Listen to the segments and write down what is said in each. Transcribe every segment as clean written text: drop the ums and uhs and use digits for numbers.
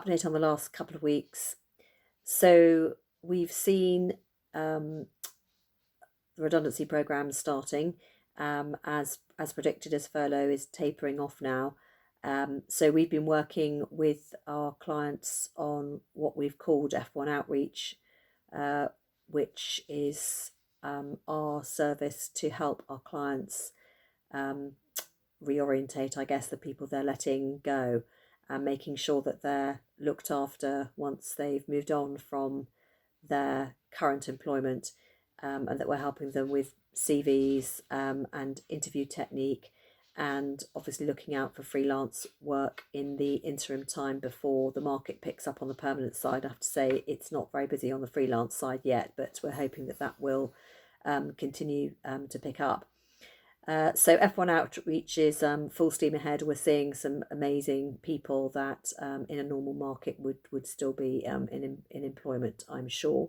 Update on the last couple of weeks. So we've seen the redundancy program starting as predicted, as furlough is tapering off now. So we've been working with our clients on what we've called F1 Outreach, which is our service to help our clients reorientate, I guess, the people they're letting go, and making sure that they're looked after once they've moved on from their current employment, and that we're helping them with CVs and interview technique, and obviously looking out for freelance work in the interim time before the market picks up on the permanent side. I have to say it's not very busy on the freelance side yet, but we're hoping that that will continue to pick up. So F1 Outreach is full steam ahead. We're seeing some amazing people that in a normal market would still be in employment, I'm sure.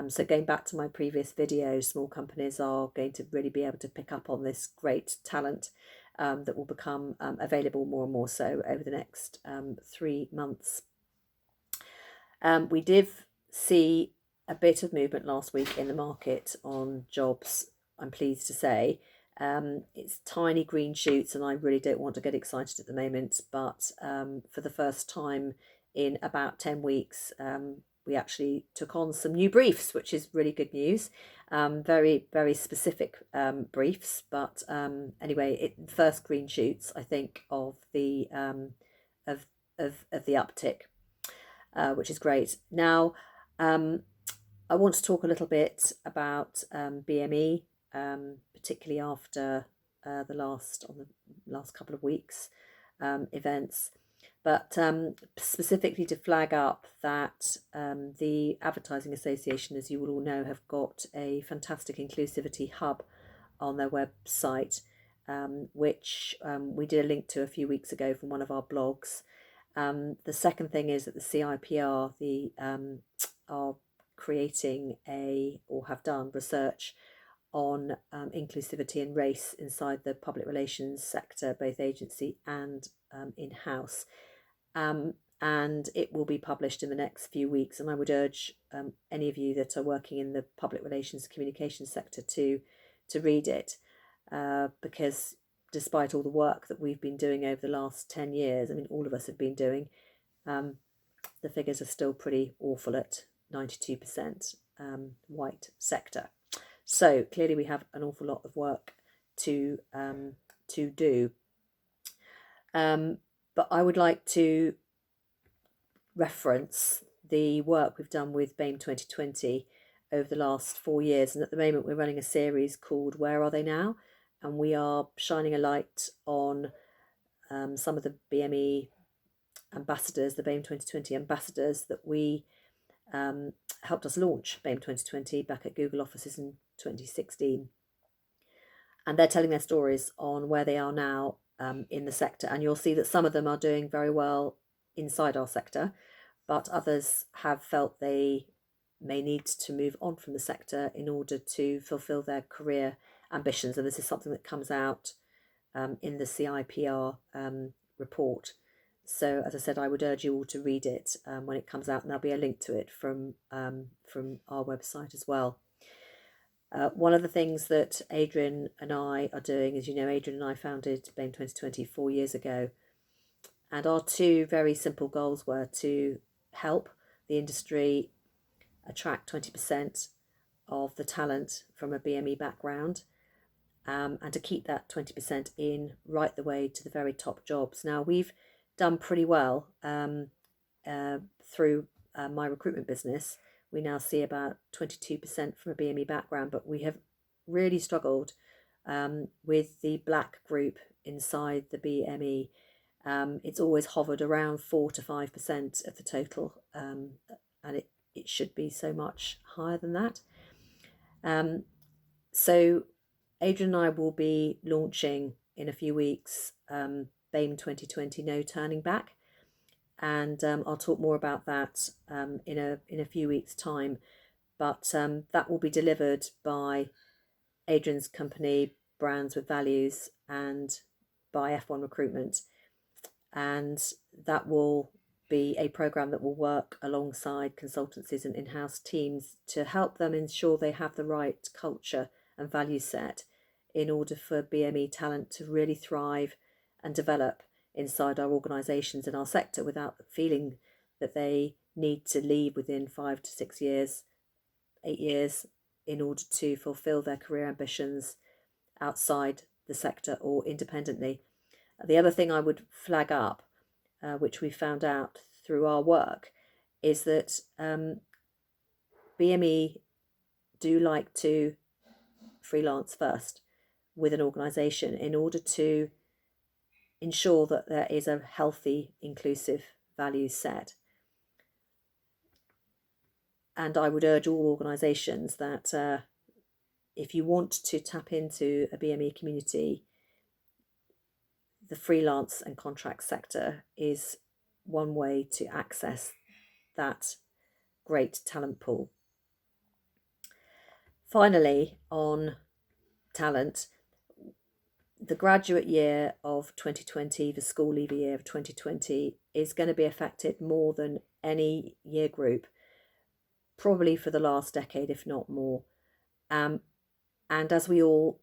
So going back to my previous video, small companies are going to really be able to pick up on this great talent that will become available more and more so over the next 3 months. We did see a bit of movement last week in the market on jobs, I'm pleased to say. It's tiny green shoots, and I really don't want to get excited at the moment, but for the first time in about 10 weeks, we actually took on some new briefs, which is really good news. Very, very specific briefs, but anyway, first green shoots, I think, of the the uptick, which is great. Now, I want to talk a little bit about BME, particularly after the last couple of weeks events, but specifically to flag up that the Advertising Association, as you will all know, have got a fantastic inclusivity hub on their website, which we did a link to a few weeks ago from one of our blogs. The second thing is that the CIPR are creating or have done research on inclusivity and race inside the public relations sector, both agency and in-house. And it will be published in the next few weeks. And I would urge any of you that are working in the public relations communication sector to read it, because despite all the work that we've been doing over the last 10 years, I mean, all of us have been doing, the figures are still pretty awful at 92% white sector. So clearly we have an awful lot of work to do. But I would like to reference the work we've done with BAME 2020 over the last 4 years. And at the moment we're running a series called Where Are They Now? And we are shining a light on some of the BME ambassadors, the BAME 2020 ambassadors that we helped us launch BAME 2020 back at Google offices in 2016. And they're telling their stories on where they are now in the sector. And you'll see that some of them are doing very well inside our sector, but others have felt they may need to move on from the sector in order to fulfill their career ambitions. And this is something that comes out in the CIPR report. So, as I said, I would urge you all to read it when it comes out, and there'll be a link to it from our website as well. One of the things that Adrian and I are doing, as you know, Adrian and I founded BAME 2020 4 years ago, and our two very simple goals were to help the industry attract 20% of the talent from a BME background, and to keep that 20% in right the way to the very top jobs. Now, we've done pretty well through my recruitment business. We now see about 22% from a BME background, but we have really struggled with the black group inside the BME. It's always hovered around 4 to 5% of the total, and it should be so much higher than that. So Adrian and I will be launching in a few weeks BAME 2020 No Turning Back, and I'll talk more about that in a few weeks' time. But that will be delivered by Adrian's company, Brands with Values, and by F1 Recruitment, and that will be a program that will work alongside consultancies and in-house teams to help them ensure they have the right culture and value set in order for BME talent to really thrive and develop inside our organisations and our sector without feeling that they need to leave within 5 to 6 years, 8 years, in order to fulfil their career ambitions outside the sector or independently. The other thing I would flag up, which we found out through our work, is that BME do like to freelance first with an organisation in order to ensure that there is a healthy, inclusive values set. And I would urge all organisations that if you want to tap into a BME community, the freelance and contract sector is one way to access that great talent pool. Finally, on talent, the graduate year of 2020, the school leaver year of 2020, is going to be affected more than any year group, probably for the last decade, if not more. And as we all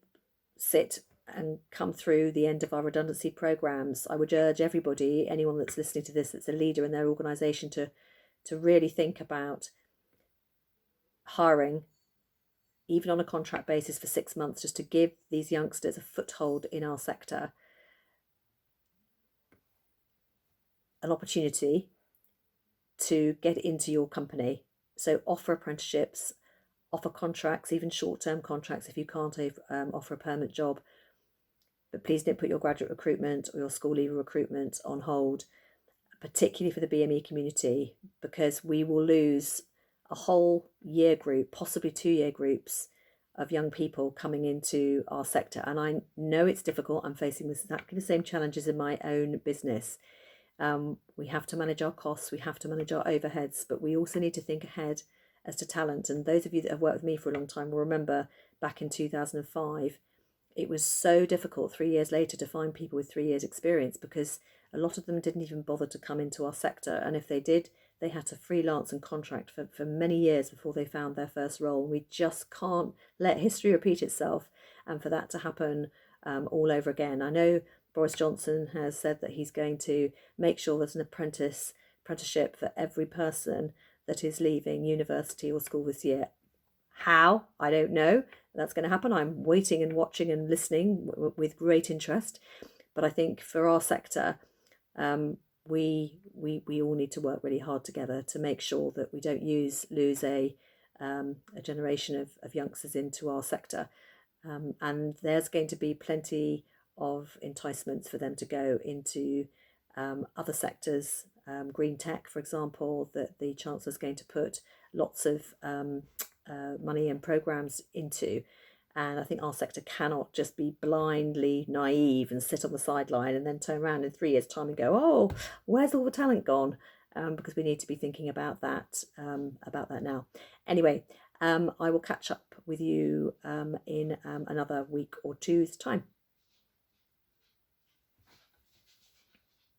sit and come through the end of our redundancy programs, I would urge everybody, anyone that's listening to this, that's a leader in their organisation, to really think about hiring, even on a contract basis for 6 months, just to give these youngsters a foothold in our sector, an opportunity to get into your company. So offer apprenticeships, offer contracts, even short-term contracts if you can't offer a permanent job. But please don't put your graduate recruitment or your school leaver recruitment on hold, particularly for the BME community, because we will lose a whole year group, possibly 2 year groups of young people coming into our sector. And I know it's difficult. I'm facing exactly the same challenges in my own business. We have to manage our costs, we have to manage our overheads, but we also need to think ahead as to talent. And those of you that have worked with me for a long time will remember back in 2005, it was so difficult 3 years later to find people with 3 years experience, because a lot of them didn't even bother to come into our sector. And if they did, they had to freelance and contract for many years before they found their first role. We just can't let history repeat itself and for that to happen all over again. I know Boris Johnson has said that he's going to make sure there's an apprenticeship for every person that is leaving university or school this year. How? I don't know. That's going to happen. I'm waiting and watching and listening with great interest. But I think for our sector, we all need to work really hard together to make sure that we don't lose a generation of youngsters into our sector. And there's going to be plenty of enticements for them to go into other sectors, green tech, for example, that the Chancellor's going to put lots of money and programs into. And I think our sector cannot just be blindly naive and sit on the sideline and then turn around in 3 years' time and go, oh, where's all the talent gone? Because we need to be thinking about that now. Anyway, I will catch up with you in another week or two's time.